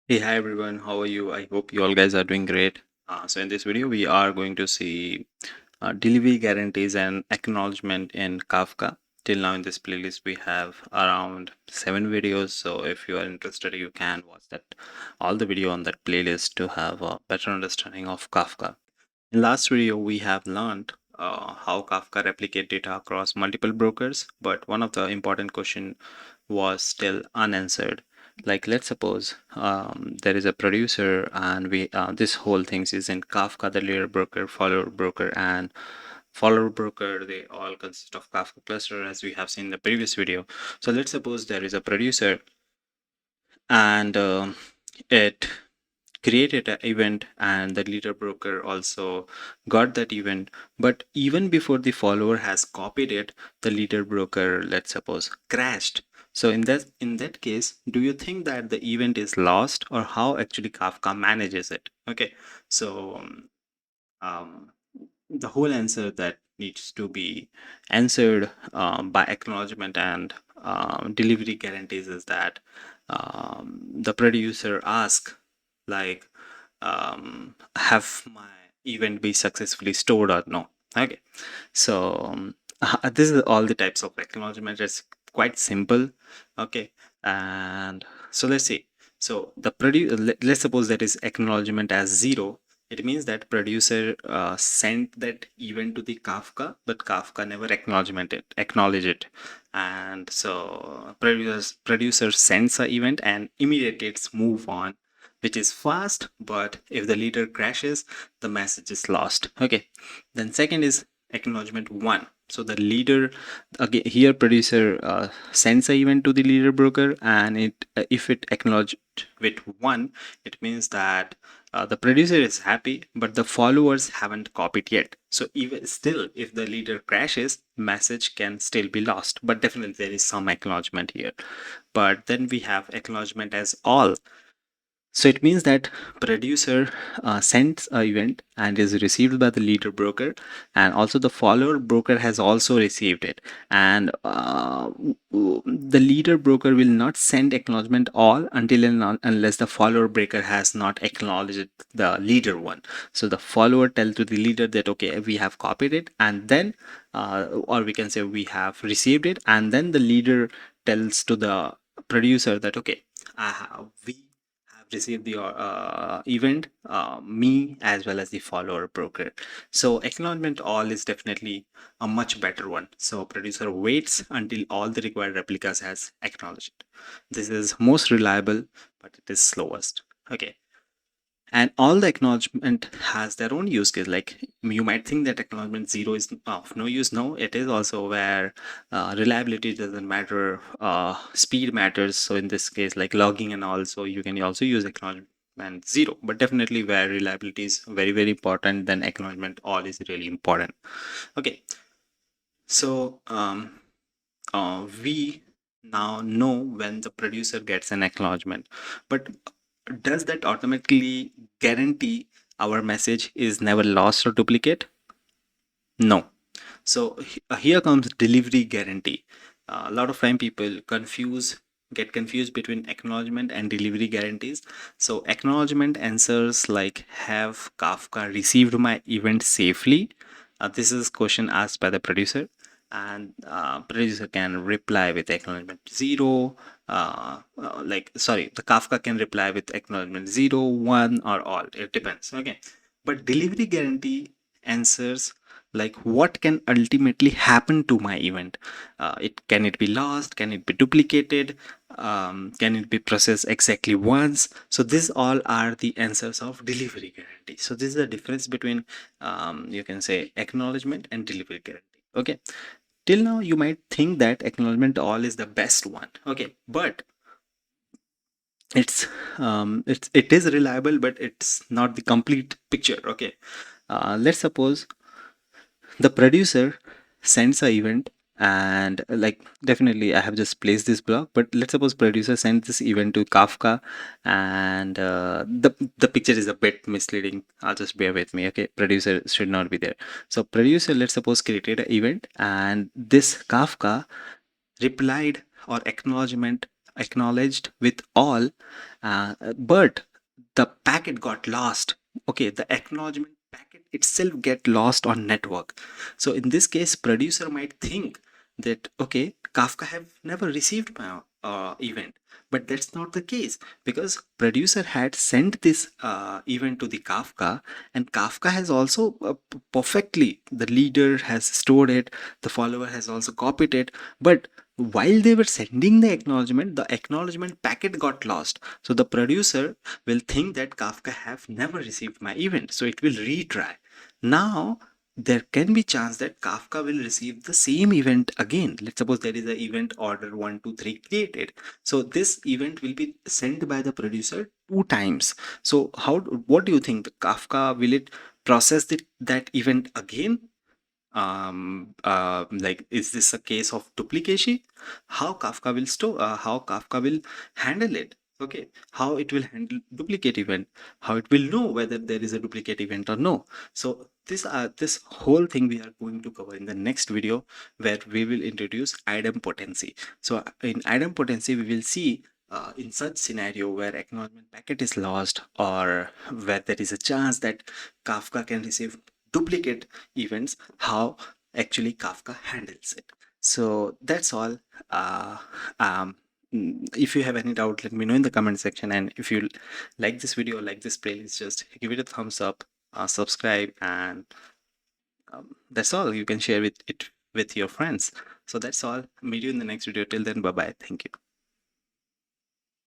Hey, hi everyone. How are you? I hope you all guys are doing great. So in this video, we are going to see delivery guarantees and acknowledgement in Kafka. Till now in this playlist, we have around 7 videos. So if you are interested, you can watch that all the video on that playlist to have a better understanding of Kafka. In last video, we have learned how Kafka replicate data across multiple brokers, but one of the important question was still unanswered. Like let's suppose there is a producer and we this whole things is in Kafka, the leader broker, follower broker, and follower broker. They all consist of Kafka cluster as we have seen in the previous video. So let's suppose there is a producer and it created an event and the leader broker also got that event, but even before the follower has copied it, the leader broker, let's suppose, crashed. So in that case, do you think that the event is lost, or how actually Kafka manages it? Okay, so um, the whole answer that needs to be answered by acknowledgement and delivery guarantees is that the producer asks, like, have my event be successfully stored or no? Okay, so this is all the types of acknowledgement. It's quite simple. Okay, and so let's see. So the let's suppose that is acknowledgement as 0. It means that producer sent that event to the Kafka, but Kafka never acknowledge it. And so producer sends a event and immediately it's move on, which is fast, but if the leader crashes, the message is lost. Okay. Then second is acknowledgement 1. So the leader, again here producer sends a event to the leader broker, and it if it acknowledged with 1, it means that the producer is happy, but the followers haven't copied yet. So even still, if the leader crashes, message can still be lost. But definitely there is some acknowledgement here. But then we have acknowledgement as all. So it means that producer sends a event and is received by the leader broker, and also the follower broker has also received it. And the leader broker will not send acknowledgement all until and unless the follower broker has not acknowledged the leader one. So the follower tells to the leader that okay, we have copied it, and then or we can say we have received it, and then the leader tells to the producer that okay, we have received the event, me as well as the follower broker. So acknowledgement all is definitely a much better one. So producer waits until all the required replicas has acknowledged it. This is most reliable, but it is slowest. Okay. And all the acknowledgement has their own use case. Like you might think that acknowledgement 0 is of no use. No, it is also where reliability doesn't matter, speed matters. So in this case, like logging and also, you can also use acknowledgement 0. But definitely where reliability is very, very important, then acknowledgement all is really important. Okay, so we now know when the producer gets an acknowledgement, but does that automatically guarantee our message is never lost or duplicate? No. So here comes delivery guarantee. A lot of time people get confused between acknowledgement and delivery guarantees. So acknowledgement answers like, have Kafka received my event safely? This is question asked by the producer, and producer can reply with acknowledgement 0. The Kafka can reply with acknowledgement 0, 1, or all. It depends. Okay, but delivery guarantee answers like what can ultimately happen to my event. It be lost, can it be duplicated, can it be processed exactly once? So these all are the answers of delivery guarantee. So this is the difference between you can say acknowledgement and delivery guarantee. Okay, till now you might think that acknowledgement all is the best one. Okay, but it is reliable, but it's not the complete picture. Okay, let's suppose the producer sends a event, and like definitely I have just placed this block, but let's suppose producer sends this event to Kafka, and the picture is a bit misleading. I'll just bear with me. Okay, producer should not be there. So producer, let's suppose, created an event, and this Kafka replied or acknowledgement acknowledged with all, but the packet got lost. Okay, the acknowledgement packet itself get lost on network. So in this case, producer might think that, okay, Kafka have never received my event, but that's not the case, because producer had sent this event to the Kafka, and Kafka has also perfectly, the leader has stored it, the follower has also copied it, but while they were sending the acknowledgement packet got lost. So the producer will think that Kafka have never received my event, so it will retry. Now there can be chance that Kafka will receive the same event again. Let's suppose there is an event order 123 created. So this event will be sent by the producer 2 times. So what do you think? The Kafka, will it process that event again? Like, is this a case of duplication? How Kafka will handle it? Okay, how it will handle duplicate event, how it will know whether there is a duplicate event or no. So this whole thing we are going to cover in the next video, where we will introduce idempotency. So in idempotency we will see, in such scenario where acknowledgement packet is lost, or where there is a chance that Kafka can receive duplicate events, how actually Kafka handles it. So that's all. Uh, um, if you have any doubt, let me know in the comment section. And if you like this video, like this playlist, just give it a thumbs up, subscribe, and that's all. You can share it with your friends. So that's all. Meet you in the next video. Till then, bye bye. Thank you.